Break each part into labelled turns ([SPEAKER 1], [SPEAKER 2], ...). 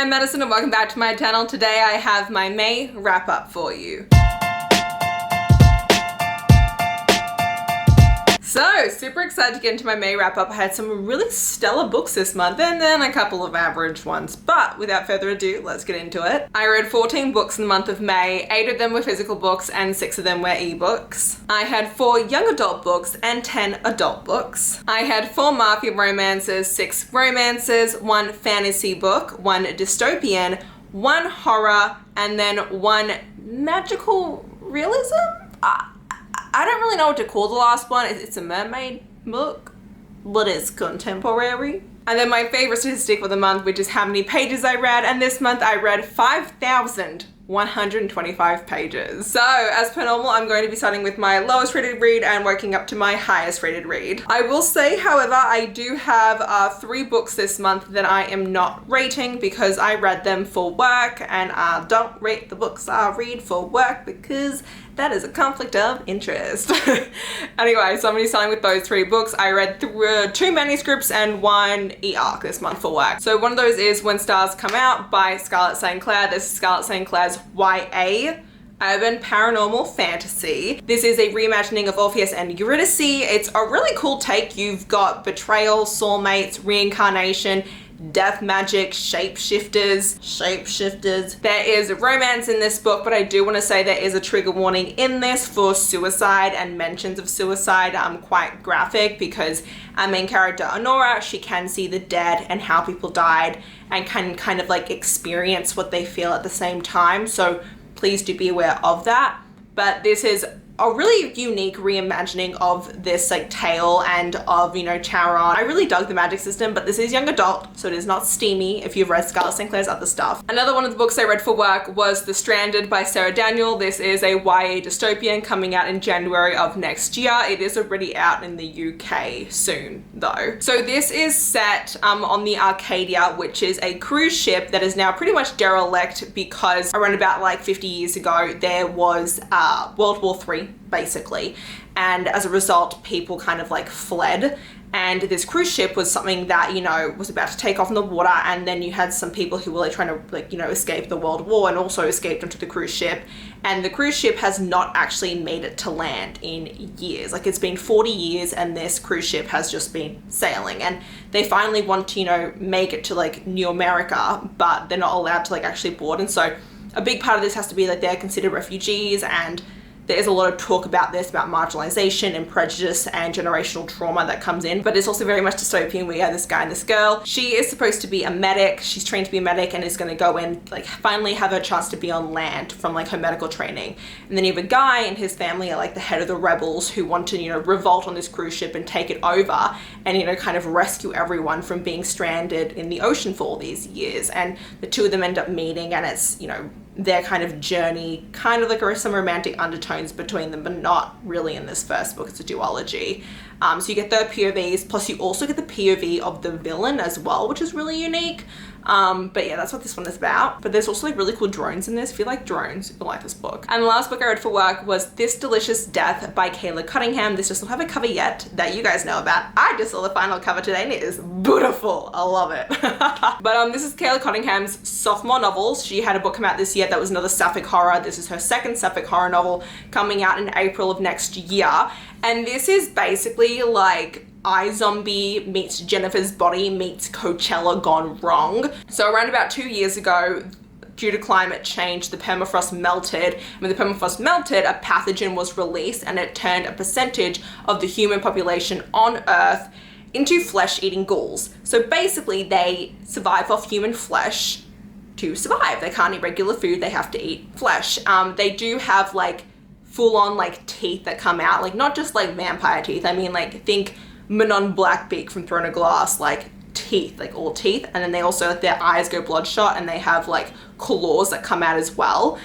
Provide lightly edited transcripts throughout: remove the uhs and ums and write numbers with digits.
[SPEAKER 1] I'm Madison and welcome back to my channel. Today I have my May wrap up for you. So, super excited to get into my May wrap up. I had some really stellar books this month and then a couple of average ones. But without further ado, let's get into it. I read 14 books in the month of May. 8 of them were physical books and 6 of them were ebooks. I had 4 young adult books and 10 adult books. I had 4 mafia romances, 6 romances, 1 fantasy book, 1 dystopian, 1 horror, and then 1 magical realism? I don't really know what to call the last one. It's a mermaid book, but it's contemporary. And then my favorite statistic for the month, which is how many pages I read. And this month I read 5,125 pages. So as per normal, I'm going to be starting with my lowest rated read and working up to my highest rated read. I will say, however, I do have 3 books this month that I am not rating because I read them for work, and I don't rate the books I read for work because that is a conflict of interest. Anyway, so I'm going to be starting with those 3 books. I read 2 manuscripts and 1 e-arc this month for work. So one of those is When Stars Come Out by Scarlett St. Clair. This is Scarlett St. Clair's YA urban paranormal fantasy. This is a reimagining of Orpheus and Eurydice. It's a really cool take. You've got betrayal, soulmates, reincarnation, death magic, shapeshifters. There is romance in this book, but I do want to say there is a trigger warning in this for suicide and mentions of suicide. Quite graphic because our main character Honora, she can see the dead and how people died and can kind of like experience what they feel at the same time. So please do be aware of that. But this is a really unique reimagining of this like tale and of, you know, Charon. I really dug the magic system, but this is young adult, so it is not steamy if you've read Scarlett St. Clair's other stuff. Another one of the books I read for work was The Stranded by Sarah Daniel. This is a YA dystopian coming out in January of next year. It is already out in the UK soon though. So this is set on the Arcadia, which is a cruise ship that is now pretty much derelict because around about like 50 years ago there was World War III basically, and as a result people kind of like fled, and this cruise ship was something that, you know, was about to take off in the water, and then you had some people who were like trying to like, you know, escape the World War and also escaped onto the cruise ship, and the cruise ship has not actually made it to land in years. Like it's been 40 years and this cruise ship has just been sailing, and they finally want to, you know, make it to like New America, but they're not allowed to like actually board. And so a big part of this has to be like they're considered refugees, and there is a lot of talk about this, about marginalization and prejudice and generational trauma that comes in, but it's also very much dystopian. We have this guy and this girl. She is supposed to be a medic. She's trained to be a medic and is going to go in, like finally have her chance to be on land from like her medical training. And then you have a guy and his family are like the head of the rebels who want to, you know, revolt on this cruise ship and take it over and, you know, kind of rescue everyone from being stranded in the ocean for all these years. And the two of them end up meeting, and it's, you know, their kind of journey, kind of like some romantic undertones between them, but not really in this first book. It's a duology. So you get the POVs, plus you also get the POV of the villain as well, which is really unique. But yeah, that's what this one is about. But there's also like really cool drones in this. If you like drones, you'll like this book. And the last book I read for work was This Delicious Death by Kayla Cottingham. This doesn't have a cover yet that you guys know about. I just saw the final cover today and it is beautiful. I love it. But this is Kayla Cottingham's sophomore novels. She had a book come out this year that was another sapphic horror. This is her second sapphic horror novel coming out in April of next year. And this is basically like iZombie meets Jennifer's Body meets Coachella gone wrong. So around about 2 years ago, due to climate change, the permafrost melted. When the permafrost melted, a pathogen was released and it turned a percentage of the human population on Earth into flesh-eating ghouls. So basically they survive off human flesh to survive. They can't eat regular food, they have to eat flesh. They do have like full-on like teeth that come out, like not just like vampire teeth. I mean, like think Manon Blackbeak from Throne of Glass, like teeth, like all teeth. And then they also, their eyes go bloodshot and they have like claws that come out as well.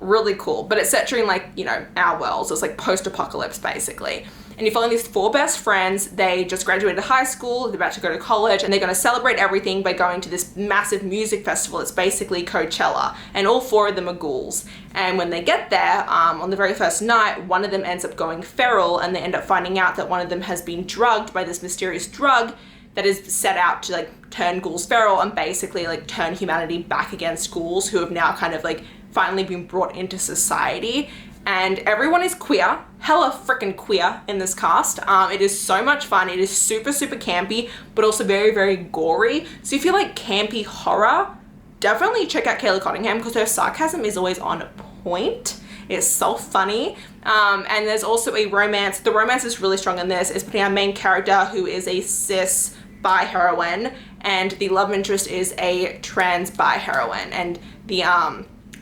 [SPEAKER 1] Really cool. But it's set during like, you know, our world. So it's like post-apocalypse basically. And you're following these 4 best friends. They just graduated high school, they're about to go to college, and they're going to celebrate everything by going to this massive music festival. It's basically Coachella, and all 4 of them are ghouls. And when they get there, on the very first night, one of them ends up going feral, and they end up finding out that one of them has been drugged by this mysterious drug that is set out to like turn ghouls feral and basically like turn humanity back against ghouls who have now kind of like finally been brought into society. And everyone is queer, hella freaking queer in this cast. It is so much fun. It is super, super campy, but also very, very gory. So if you like campy horror, definitely check out Kayla Cottingham because her sarcasm is always on point. It's so funny. And there's also a romance. The romance is really strong in this. It's between our main character who is a cis bi heroine and the love interest is a trans bi heroine. And the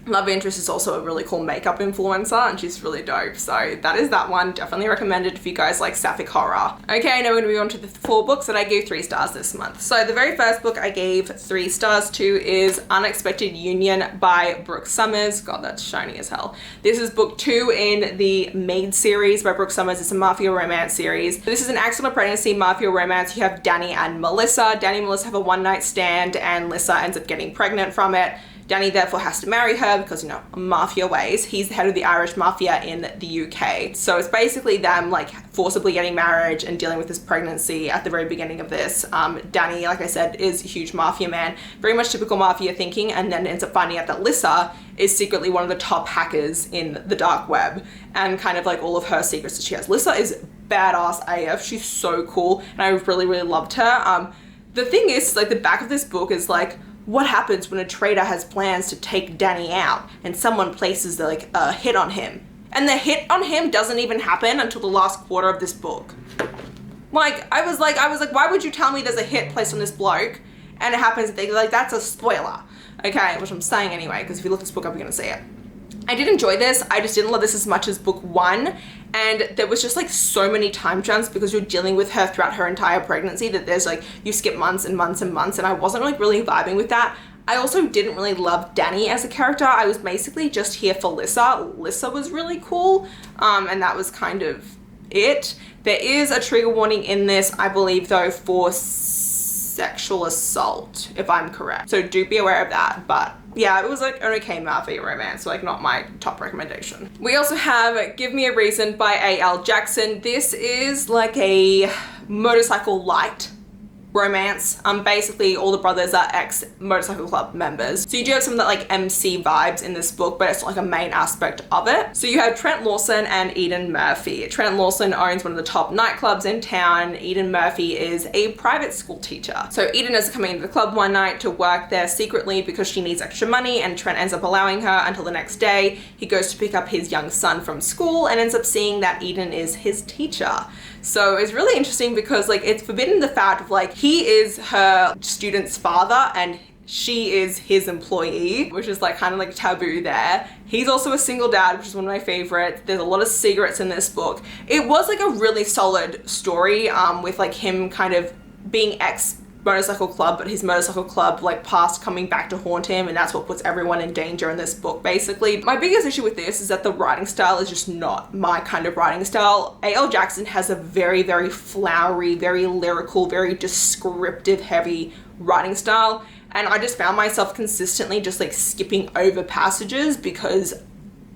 [SPEAKER 1] love interest is also a really cool makeup influencer and she's really dope. So that is that one. Definitely recommended if you guys like sapphic horror. Okay, now we're gonna move on to the 4 books that I gave 3 stars this month. So the very first book I gave 3 stars to is Unexpected Union by Brooke Summers. God, that's shiny as hell. This is book 2 in the Maid series by Brooke Summers. It's a mafia romance series. This is an accidental pregnancy mafia romance. You have Danny and Melissa. Danny and Melissa have a one-night stand and Lissa ends up getting pregnant from it. Danny therefore has to marry her because, you know, mafia ways. He's the head of the Irish mafia in the UK. So it's basically them like forcibly getting married and dealing with this pregnancy at the very beginning of this. Danny, like I said, is a huge mafia man, very much typical mafia thinking, and then ends up finding out that Lissa is secretly one of the top hackers in the dark web and kind of like all of her secrets that she has. Lissa is badass AF. She's so cool and I really, really loved her. The thing is, like the back of this book is like, what happens when a traitor has plans to take Danny out and someone places like a hit on him? And the hit on him doesn't even happen until the last quarter of this book. Like, I was like, why would you tell me there's a hit placed on this bloke and it happens, like that's a spoiler. Okay, which I'm saying anyway, because if you look this book up, you're gonna see it. I did enjoy this. I just didn't love this as much as book 1. And there was just like so many time jumps because you're dealing with her throughout her entire pregnancy that there's like, you skip months and months and months and I wasn't like really vibing with that. I also didn't really love Danny as a character. I was basically just here for Lissa. Lissa was really cool. And that was kind of it. There is a trigger warning in this, I believe though, for sexual assault, if I'm correct. So do be aware of that. But yeah, it was like an okay mafia romance, so like not my top recommendation. We also have Give Me a Reason by A.L. Jackson. This is like a motorcycle light romance. Basically all the brothers are ex-motorcycle club members. So you do have some of that like MC vibes in this book, but it's not like a main aspect of it. So you have Trent Lawson and Eden Murphy. Trent Lawson owns one of the top nightclubs in town. Eden Murphy is a private school teacher. So Eden is coming into the club one night to work there secretly because she needs extra money and Trent ends up allowing her until the next day. He goes to pick up his young son from school and ends up seeing that Eden is his teacher. So it's really interesting because like it's forbidden the fact of like he is her student's father and she is his employee, which is like kind of like taboo there. He's also a single dad, which is one of my favorites. There's a lot of secrets in this book. It was like a really solid story with like him kind of being ex-motorcycle club, but his motorcycle club like past coming back to haunt him, and that's what puts everyone in danger in this book basically. My biggest issue with this is that the writing style is just not my kind of writing style. A.L. Jackson has a very, very flowery, very lyrical, very descriptive heavy writing style, and I just found myself consistently just like skipping over passages because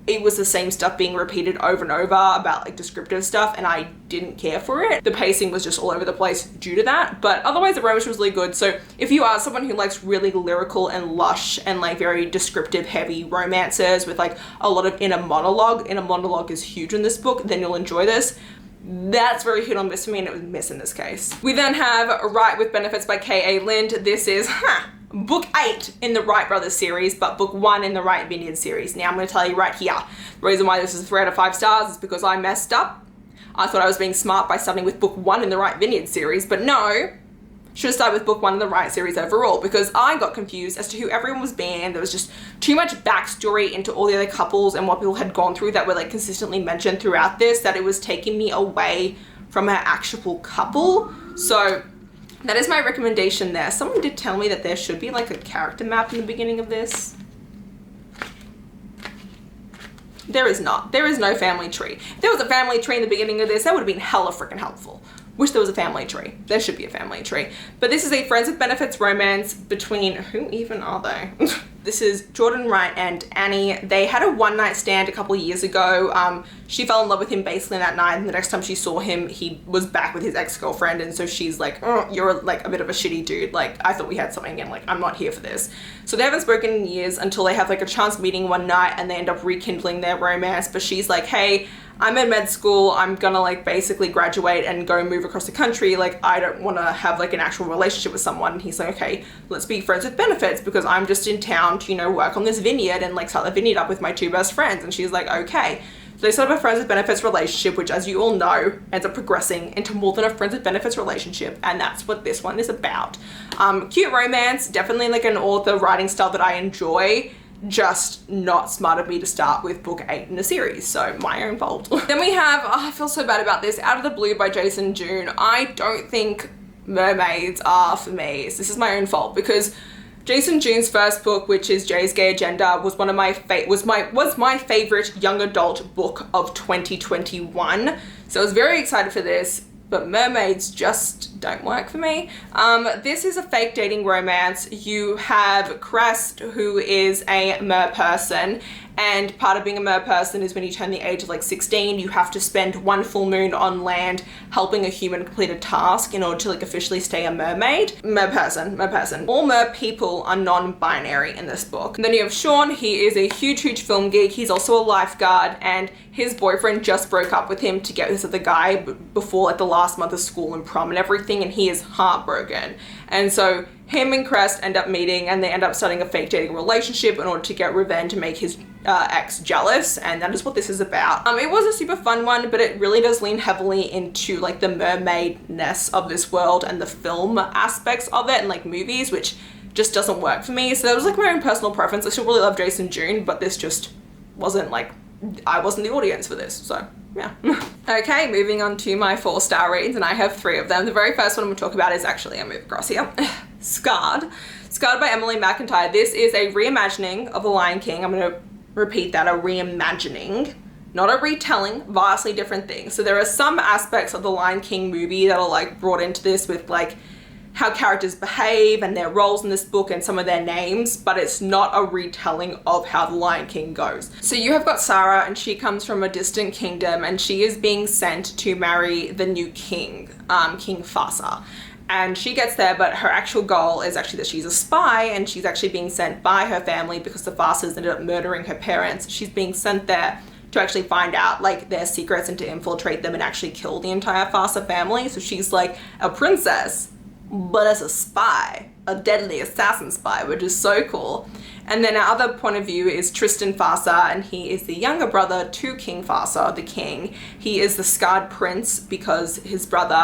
[SPEAKER 1] it was the same stuff being repeated over and over about like descriptive stuff and I didn't care for it. The pacing was just all over the place due to that, but otherwise the romance was really good. So if you are someone who likes really lyrical and lush and like very descriptive heavy romances with like a lot of inner monologue is huge in this book, then you'll enjoy this. That's very hit or miss for me and it was miss in this case. We then have Wright with Benefits by KA Linde. This is book 8 in the Wright Brothers series, but book 1 in the Wright Vineyard series. Now I'm going to tell you right here, the reason why this is 3 out of 5 stars is because I messed up. I thought I was being smart by starting with book 1 in the Wright Vineyard series, but no, should have started with book 1 in the Wright series overall because I got confused as to who everyone was being. There was just too much backstory into all the other couples and what people had gone through that were like consistently mentioned throughout this, that it was taking me away from our actual couple. So that is my recommendation there. Someone did tell me that there should be like a character map in the beginning of this. There is not. There is no family tree. If there was a family tree in the beginning of this, that would have been hella freaking helpful. Wish there was a family tree. There should be a family tree. But this is a friends with benefits romance between, who even are they? This is Jordan, Wright, and Annie. They had a one-night stand a couple of years ago. She fell in love with him basically that night, and the next time she saw him, he was back with his ex-girlfriend, and so she's like, oh, you're like a bit of a shitty dude. Like, I thought we had something, and like, I'm not here for this. So they haven't spoken in years until they have like a chance meeting one night, and they end up rekindling their romance. But she's like, hey, I'm in med school, I'm gonna like basically graduate and go move across the country, like I don't want to have like an actual relationship with someone. And he's like, okay, let's be friends with benefits because I'm just in town to, you know, work on this vineyard and like start the vineyard up with my two best friends. And she's like, okay. So they start up a friends with benefits relationship, which as you all know, ends up progressing into more than a friends with benefits relationship, and that's what this one is about. Cute romance, definitely like an author writing style that I enjoy. Just not smart of me to start with book 8 in the series, so my own fault. Then we have, I feel so bad about this, Out of the Blue by Jason June. I don't think mermaids are for me, so this is my own fault because Jason June's first book, which is Jay's Gay Agenda, was one of my was my favorite young adult book of 2021. So I was very excited for this, but mermaids just don't work for me. This is a fake dating romance. You have Crest, who is a mer person, and part of being a mer person is when you turn the age of like 16, you have to spend one full moon on land helping a human complete a task in order to like officially stay a mermaid. Mer person. All mer people are non-binary in this book. And then you have Sean. He is a huge film geek. He's also a lifeguard, and his boyfriend just broke up with him to get this other guy before like the last month of school and prom and everything, and he is heartbroken. And so him and Crest end up meeting, and they end up starting a fake dating relationship in order to get revenge and make his ex jealous, and that is what this is about. It was a super fun one, but it really does lean heavily into like the mermaidness of this world and the film aspects of it and like movies, which just doesn't work for me. So that was like my own personal preference. I still really love Jason June, but this just wasn't like, I wasn't the audience for this, so yeah. Okay, moving on to my 4-star reads, and I have 3 of them. The very first one I'm going to talk about is actually, I'll move across here, Scarred by Emily McIntire. This is a reimagining of The Lion King. I'm going to repeat that, a reimagining, not a retelling, vastly different things. So there are some aspects of The Lion King movie that are like brought into this with like how characters behave and their roles in this book and some of their names, but it's not a retelling of how The Lion King goes. So you have got Sarah, and she comes from a distant kingdom, and she is being sent to marry the new king, King Mufasa. And she gets there, but her actual goal is actually that she's a spy, and she's actually being sent by her family because the Mufasas ended up murdering her parents. She's being sent there to actually find out like their secrets and to infiltrate them and actually kill the entire Mufasa family. So she's like a princess, but as a spy, a deadly assassin spy, which is so cool. And then our other point of view is Tristan Mufasa, and he is the younger brother to King Mufasa, the king. He is the scarred prince because his brother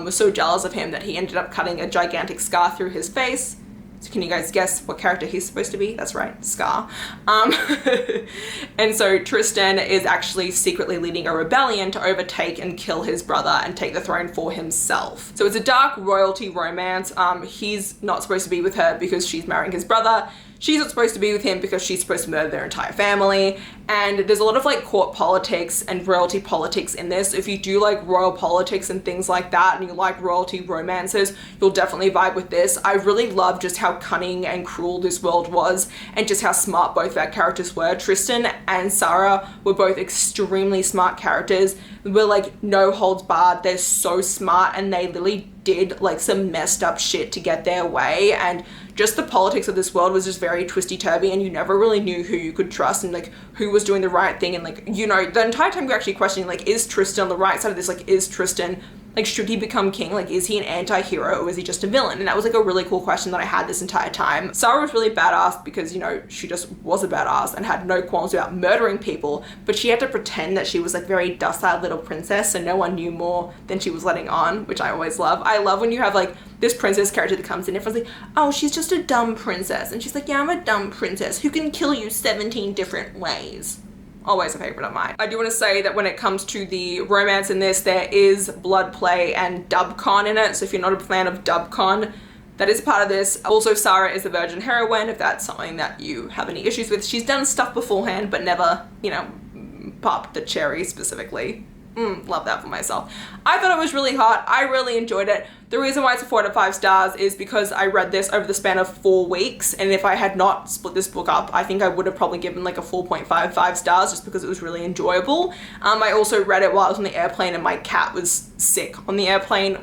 [SPEAKER 1] was so jealous of him that he ended up cutting a gigantic scar through his face. So can you guys guess what character he's supposed to be? That's right, Scar. And so Tristan is actually secretly leading a rebellion to overtake and kill his brother and take the throne for himself. So it's a dark royalty romance. He's not supposed to be with her because she's marrying his brother. She's not supposed to be with him because she's supposed to murder their entire family. And there's a lot of like court politics and royalty politics in this. If you do like royal politics and things like that, and you like royalty romances, you'll definitely vibe with this. I really love just how cunning and cruel this world was, and just how smart both our characters were. Tristan and Sarah were both extremely smart characters. We're like no holds barred. They're so smart, and they literally did like some messed up shit to get their way, and just the politics of this world was just very twisty-turvy, and you never really knew who you could trust and like who was doing the right thing. And like, you know, the entire time you're actually questioning like, is Tristan on the right side of this? Like, is Tristan, like, should he become king? Like, is he an anti-hero or is he just a villain? And that was like a really cool question that I had this entire time. Sarah was really badass because, you know, she just was a badass and had no qualms about murdering people, but she had to pretend that she was like very docile little princess, so no one knew more than she was letting on, which I always love. I love when you have like this princess character that comes in, everyone's like, oh, she's just a dumb princess. And she's like, yeah, I'm a dumb princess who can kill you 17 different ways. Always a favorite of mine. I do want to say that when it comes to the romance in this, there is blood play and dubcon in it. So if you're not a fan of dubcon, that is part of this. Also, Sarah is a virgin heroine, if that's something that you have any issues with. She's done stuff beforehand, but never, you know, popped the cherry specifically. Love that for myself. I thought it was really hot. I really enjoyed it. The reason why it's a 4 out of 5 stars is because I read this over the span of 4 weeks, and if I had not split this book up, I think I would have probably given like a 4.55 stars just because it was really enjoyable. I also read it while I was on the airplane and my cat was sick on the airplane,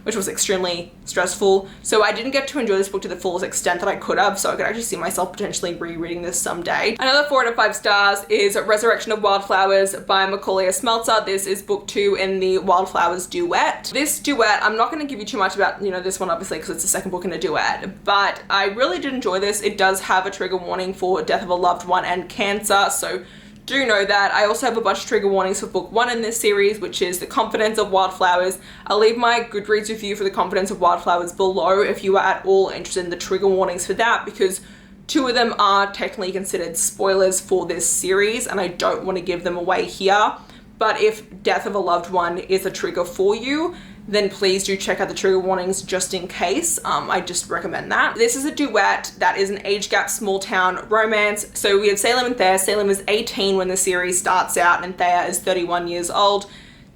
[SPEAKER 1] which was extremely stressful. So I didn't get to enjoy this book to the fullest extent that I could have, so I could actually see myself potentially rereading this someday. Another 4 out of 5 stars is Resurrection of Wildflowers by Micalea Smeltzer. This is book 2 in the Wildflowers duet. This duet, I'm not going to give you too much about, this one obviously because it's the second book in a duet, but I really did enjoy this. It does have a trigger warning for death of a loved one and cancer, so do know that. I also have a bunch of trigger warnings for book 1 in this series, which is The Confidence of Wildflowers. I'll leave my Goodreads review for The Confidence of Wildflowers below if you are at all interested in the trigger warnings for that, because 2 of them are technically considered spoilers for this series and I don't want to give them away here. But if death of a loved one is a trigger for you, then please do check out the trigger warnings just in case. I just recommend that. This is a duet that is an age gap small town romance. So we have Salem and Thayer. Salem is 18 when the series starts out and Thayer is 31 years old.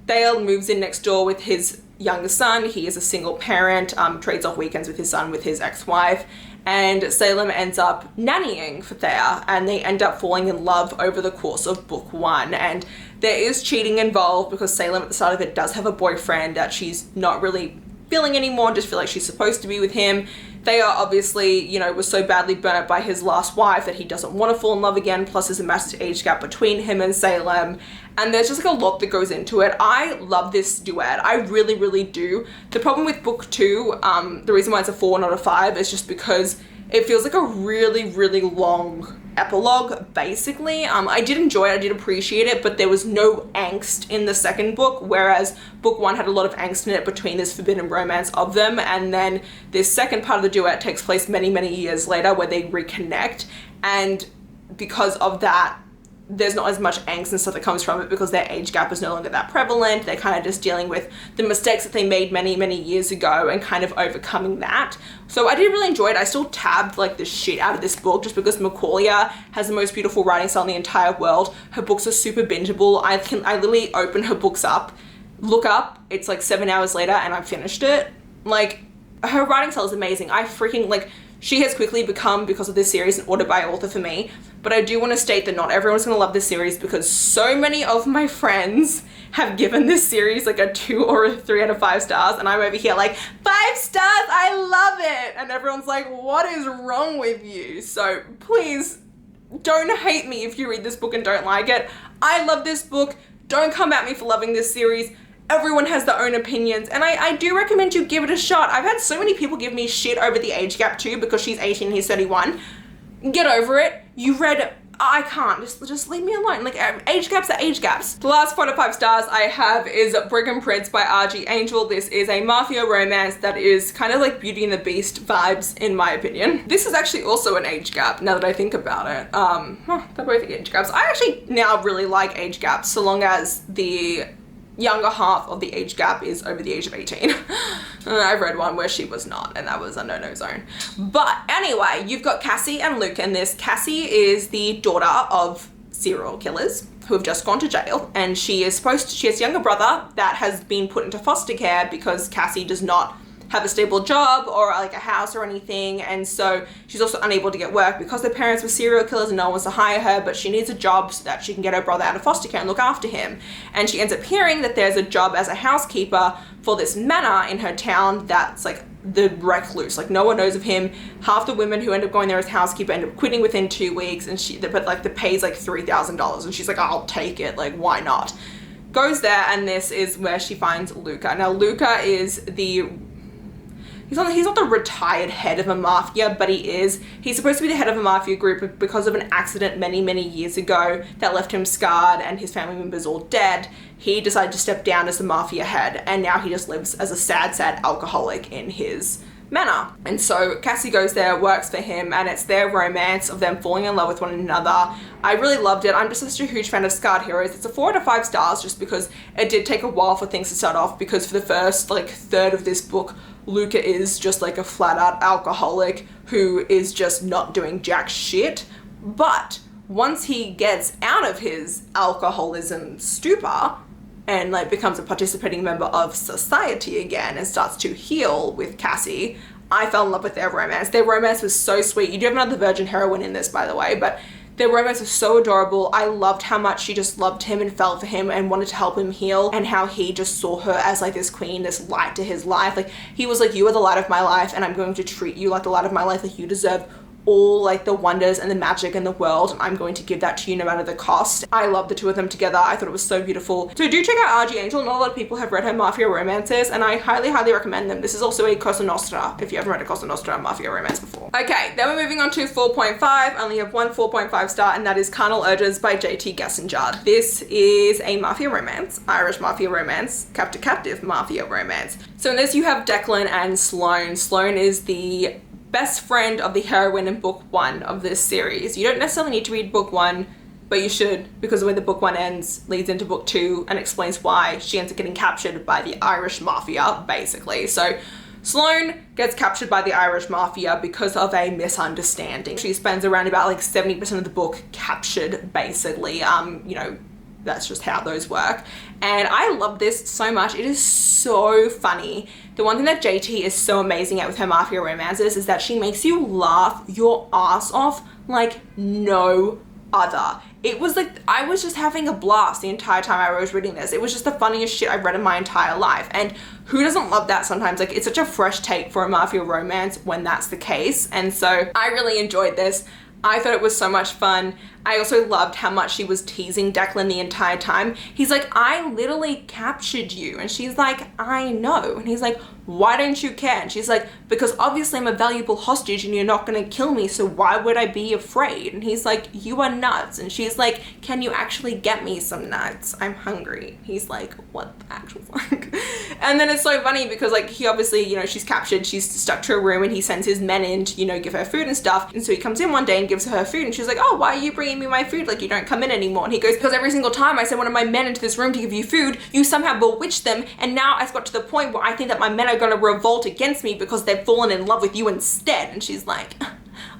[SPEAKER 1] Thayer moves in next door with his younger son. He is a single parent, trades off weekends with his son with his ex-wife. And Salem ends up nannying for Thayer and they end up falling in love over the course of book 1. And there is cheating involved because Salem at the start of it does have a boyfriend that she's not really feeling anymore, just feel like she's supposed to be with him. Thayer obviously, was so badly burnt by his last wife that he doesn't want to fall in love again, plus there's a massive age gap between him and Salem. And there's just like a lot that goes into it. I love this duet. I really, really do. The problem with book 2, the reason why it's a 4, not a 5, is just because it feels like a really, really long epilogue, basically. I did enjoy it, I did appreciate it, but there was no angst in the second book, whereas book 1 had a lot of angst in it between this forbidden romance of them, and then this second part of the duet takes place many, many years later where they reconnect, and because of that, there's not as much angst and stuff that comes from it because their age gap is no longer that prevalent. They're kind of just dealing with the mistakes that they made many, many years ago and kind of overcoming that. So I did really enjoy it. I still tabbed like the shit out of this book just because Micalea has the most beautiful writing style in the entire world. Her books are super bingeable. I literally open her books up, look up, it's like 7 hours later and I've finished it. Like, her writing style is amazing. I freaking, like, she has quickly become, because of this series, an author by author for me. But I do want to state that not everyone's going to love this series because so many of my friends have given this series like a 2 or a 3 out of 5 stars. And I'm over here like, 5 stars, I love it. And everyone's like, what is wrong with you? So please don't hate me if you read this book and don't like it. I love this book. Don't come at me for loving this series. Everyone has their own opinions, and I do recommend you give it a shot. I've had so many people give me shit over the age gap too because she's 18 and he's 31. Get over it. You read, I can't, just leave me alone. Like, age gaps are age gaps. The last 4 out of 5 stars I have is Birmingham Prince by R.G. Angel. This is a mafia romance that is kind of like Beauty and the Beast vibes, in my opinion. This is actually also an age gap, now that I think about it. They're both age gaps. I actually now really like age gaps, so long as the younger half of the age gap is over the age of 18. I've read one where she was not, and that was a no-no zone. But anyway, you've got Cassie and Luke in this. Cassie is the daughter of serial killers who have just gone to jail, and she has a younger brother that has been put into foster care because Cassie does not have a stable job or like a house or anything, and so she's also unable to get work because her parents were serial killers and no one wants to hire her, but she needs a job so that she can get her brother out of foster care and look after him. And she ends up hearing that there's a job as a housekeeper for this manor in her town that's like the recluse, like no one knows of him. Half the women who end up going there as housekeeper end up quitting within 2 weeks, and but like the pay's like $3,000, and she's like, I'll take it, like why not? Goes there, and this is where she finds Luca. Now Luca is he's not the retired head of a mafia, but he's supposed to be the head of a mafia group because of an accident many, many years ago that left him scarred and his family members all dead. He decided to step down as the mafia head, and now he just lives as a sad, sad alcoholic in his manor. And so Cassie goes there, works for him, and it's their romance of them falling in love with one another. I really loved it. I'm just such a huge fan of Scarred Heroes. It's a 4 out of 5 stars just because it did take a while for things to start off, because for the first like third of this book, Luca is just like a flat out alcoholic who is just not doing jack shit. But once he gets out of his alcoholism stupor, and like becomes a participating member of society again and starts to heal with Cassie. I fell in love with their romance. Their romance was so sweet. You do have another virgin heroine in this, by the way, but their romance was so adorable. I loved how much she just loved him and fell for him and wanted to help him heal, and how he just saw her as like this queen, this light to his life. Like he was like, you are the light of my life and I'm going to treat you like the light of my life. Like you deserve all like the wonders and the magic in the world, and I'm going to give that to you no matter the cost. I love the two of them together. I thought it was so beautiful. So do check out RG Angel. Not a lot of people have read her Mafia romances, and I highly recommend them. This is also a Cosa Nostra, if you haven't read a Cosa Nostra Mafia romance before. Okay, then we're moving on to 4.5. I only have one 4.5 star, and that is Carnal Urges by JT Geissinger. This is a Mafia romance, Irish Mafia romance, captive Mafia romance. So in this you have Declan and Sloane. Sloane is the best friend of the heroine in book 1 of this series. You don't necessarily need to read book 1, but you should, because the way the book 1 ends leads into book 2 and explains why she ends up getting captured by the Irish Mafia, basically. So Sloane gets captured by the Irish Mafia because of a misunderstanding. She spends around about like 70% of the book captured, basically. You know, that's just how those work. And I love this so much. It is so funny. The one thing that JT is so amazing at with her Mafia romances is that she makes you laugh your ass off like no other. It was like, I was just having a blast the entire time I was reading this. It was just the funniest shit I've read in my entire life. And who doesn't love that sometimes? Like, it's such a fresh take for a Mafia romance when that's the case. And so I really enjoyed this. I thought it was so much fun. I also loved how much she was teasing Declan the entire time. He's like, I literally captured you. And she's like, I know. And he's like, why don't you care? And she's like, because obviously I'm a valuable hostage and you're not gonna kill me, so why would I be afraid? And he's like, you are nuts. And she's like, can you actually get me some nuts? I'm hungry. He's like, what the actual fuck? And then it's so funny because like he obviously, you know, she's captured, she's stuck to a room, and he sends his men in to, you know, give her food and stuff. And so he comes in one day and gives her food, and she's like, oh, why are you bringing me my food? Like, you don't come in anymore. And he goes, because every single time I send one of my men into this room to give you food, you somehow bewitch them, and now I've got to the point where I think that my men are gonna revolt against me because they've fallen in love with you instead. And she's like,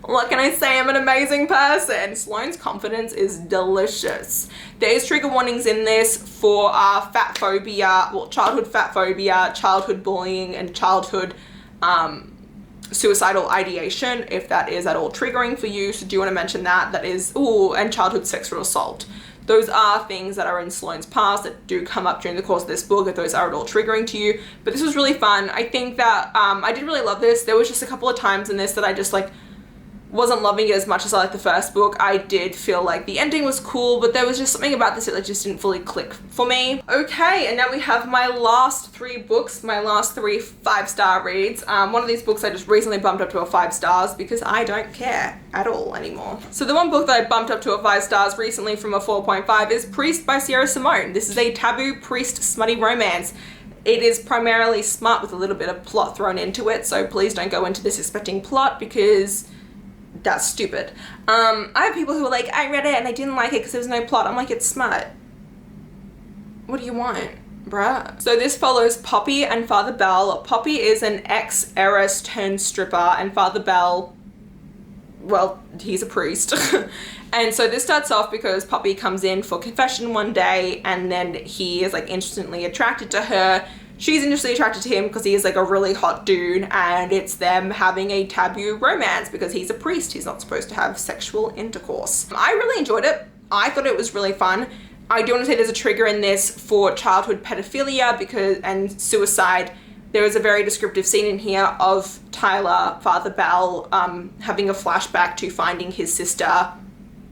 [SPEAKER 1] what can I say? I'm an amazing person. Sloane's confidence is delicious. There's trigger warnings in this for fat phobia, well, childhood fat phobia, childhood bullying, and childhood suicidal ideation, if that is at all triggering for you. So do you want to mention that? That is, and childhood sexual assault. Those are things that are in Sloane's past that do come up during the course of this book, if those are at all triggering to you. But this was really fun. I think that I did really love this. There was just a couple of times in this that I just like wasn't loving it as much as I liked the first book. I did feel like the ending was cool, but there was just something about this that like, just didn't fully click for me. Okay, and now we have my last 3 books, my last 3 5-star reads. One of these books I just recently bumped up to a 5 stars because I don't care at all anymore. So the one book that I bumped up to a 5 stars recently from a 4.5 is Priest by Sierra Simone. This is a taboo priest smutty romance. It is primarily smut with a little bit of plot thrown into it, so please don't go into this expecting plot because that's stupid. I have people who are like, I read it and I didn't like it because there was no plot. I'm like, it's smut. What do you want, bruh? So this follows Poppy and Father Bell. Poppy is an ex-heiress turned stripper, and Father Bell, well, he's a priest. And so this starts off because Poppy comes in for confession one day, and then he is like instantly attracted to her. She's instantly attracted to him because he is like a really hot dude, and it's them having a taboo romance because he's a priest. He's not supposed to have sexual intercourse. I really enjoyed it. I thought it was really fun. I do want to say there's a trigger in this for childhood pedophilia and suicide. There is a very descriptive scene in here of Tyler, Father Bell, having a flashback to finding his sister,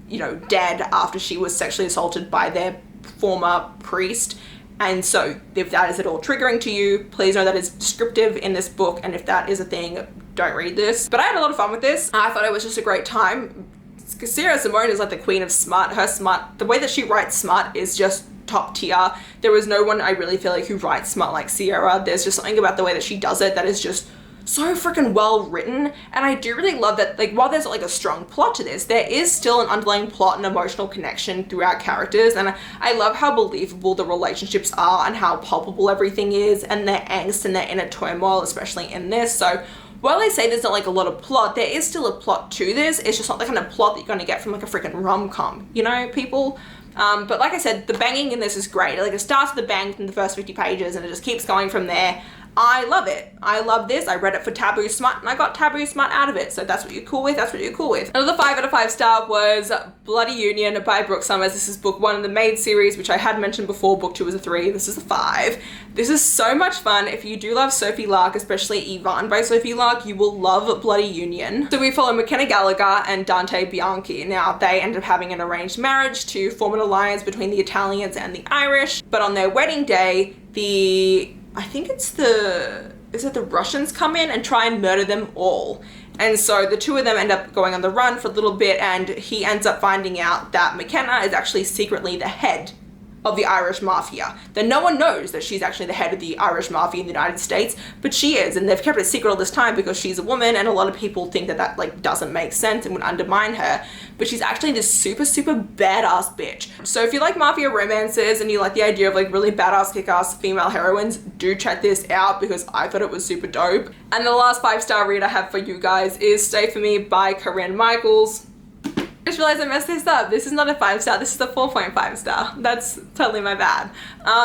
[SPEAKER 1] you know, dead after she was sexually assaulted by their former priest. And so if that is at all triggering to you, please know that it's descriptive in this book, and if that is a thing, don't read this. But I had a lot of fun with this. I thought it was just a great time. Sierra Simone is like the queen of smut. Her smut, the way that she writes smut is just top tier. There was no one I really feel like who writes smut like Sierra. There's just something about the way that she does it that is just so freaking well written. And I do really love that, like, while there's like a strong plot to this, there is still an underlying plot and emotional connection throughout characters. And I love how believable the relationships are and how palpable everything is, and their angst and their inner turmoil, especially in this. So while I say there's not like a lot of plot, there is still a plot to this. It's just not the kind of plot that you're gonna get from like a freaking rom-com. You know, people But like I said, the banging in this is great. Like, it starts with the bang from the first 50 pages and it just keeps going from there. I love it. I love this. I read it for taboo smut and I got taboo smut out of it. So that's what you're cool with. That's what you're cool with. Another 5 out of 5 star was Bloody Union by Brooke Summers. This is book 1 in the Maid series, which I had mentioned before. Book 2 was a 3. This is a 5. This is so much fun. If you do love Sophie Lark, especially Yvonne by Sophie Lark, you will love Bloody Union. So we follow McKenna Gallagher and Dante Bianchi. Now, they end up having an arranged marriage to form an alliance between the Italians and the Irish. But on their wedding day, I think it's the Russians come in and try and murder them all. And so the two of them end up going on the run for a little bit, and he ends up finding out that McKenna is actually secretly the head of the Irish mafia. That no one knows that she's actually the head of the Irish mafia in the United States, but she is, and they've kept it secret all this time because she's a woman, and a lot of people think that that like doesn't make sense and would undermine her, but she's actually this super badass bitch. So if you like mafia romances and you like the idea of like really badass kick-ass female heroines, do check this out because I thought it was super dope. And the last 5-star read I have for you guys is Stay For Me by Corinne Michaels. I just realized I messed this up. This is not a 5-star, this is a 4.5 star. That's totally my bad.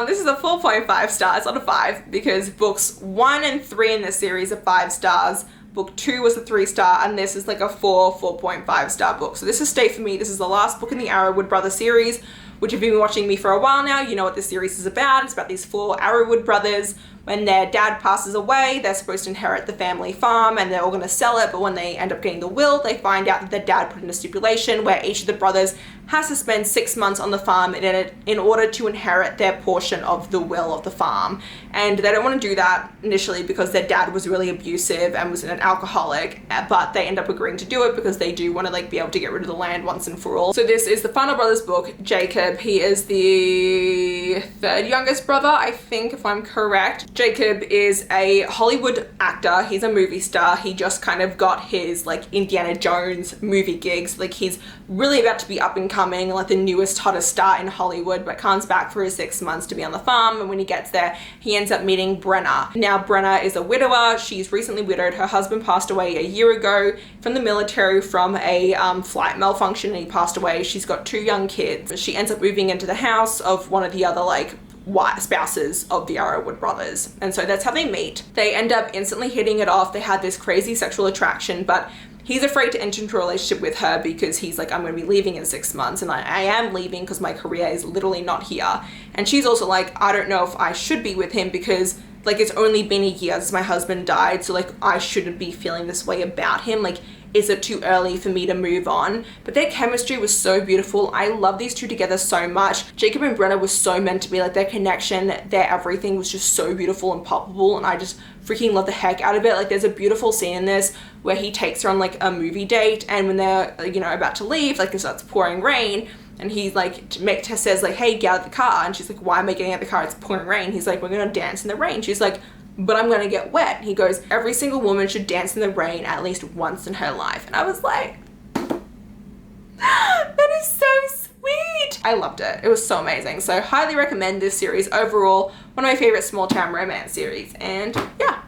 [SPEAKER 1] This is a 4.5 star, it's not a 5, because books 1 and 3 in this series are 5 stars. Book 2 was a 3-star, and this is like a 4.5 star book. So this is Stay For Me. This is the last book in the Arrowwood Brothers series, which if you've been watching me for a while now, you know what this series is about. It's about these 4 Arrowwood brothers. When their dad passes away, they're supposed to inherit the family farm and they're all going to sell it, but when they end up getting the will, they find out that their dad put in a stipulation where each of the brothers has to spend 6 months on the farm in order to inherit their portion of the will of the farm. And they don't want to do that initially because their dad was really abusive and was an alcoholic, but they end up agreeing to do it because they do want to like be able to get rid of the land once and for all. So this is the final brother's book, Jacob. He is the 3rd youngest brother, I think, if I'm correct. Jacob is a Hollywood actor. He's a movie star. He just kind of got his like Indiana Jones movie gigs. Like, he's really about to be up and coming, like the newest, hottest star in Hollywood, but comes back for his 6 months to be on the farm. And when he gets there, he ends up meeting Brenna. Now, Brenna is a widower. She's recently widowed. Her husband passed away a year ago from the military from a flight malfunction, and he passed away. She's got 2 young kids. She ends up moving into the house of one of the other like white spouses of the Arrowwood brothers. And so that's how they meet. They end up instantly hitting it off. They had this crazy sexual attraction, but he's afraid to enter into a relationship with her because he's like, I'm going to be leaving in 6 months, and I am leaving because my career is literally not here. And she's also like, I don't know if I should be with him because like it's only been a year since my husband died, so like I shouldn't be feeling this way about him. Like, is it too early for me to move on? But their chemistry was so beautiful. I love these two together so much. Jacob and Brenna was so meant to be. Like, their connection, their everything was just so beautiful and palpable, and I just freaking love the heck out of it. Like, there's a beautiful scene in this where he takes her on like a movie date, and when they're, you know, about to leave, like it starts pouring rain, and he's like, says like, hey, get out of the car. And she's like, why am I getting out of the car? It's pouring rain. He's like, we're gonna dance in the rain. She's like, but I'm gonna get wet. He goes, every single woman should dance in the rain at least once in her life. And I was like, that is so sweet. I loved it. It was so amazing. So highly recommend this series. Overall, one of my favorite small town romance series. And yeah,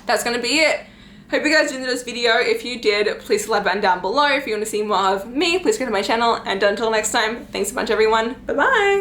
[SPEAKER 1] that's gonna be it. Hope you guys enjoyed this video. If you did, please like button down below. If you want to see more of me, please go to my channel. And until next time, thanks a bunch, everyone. Bye-bye.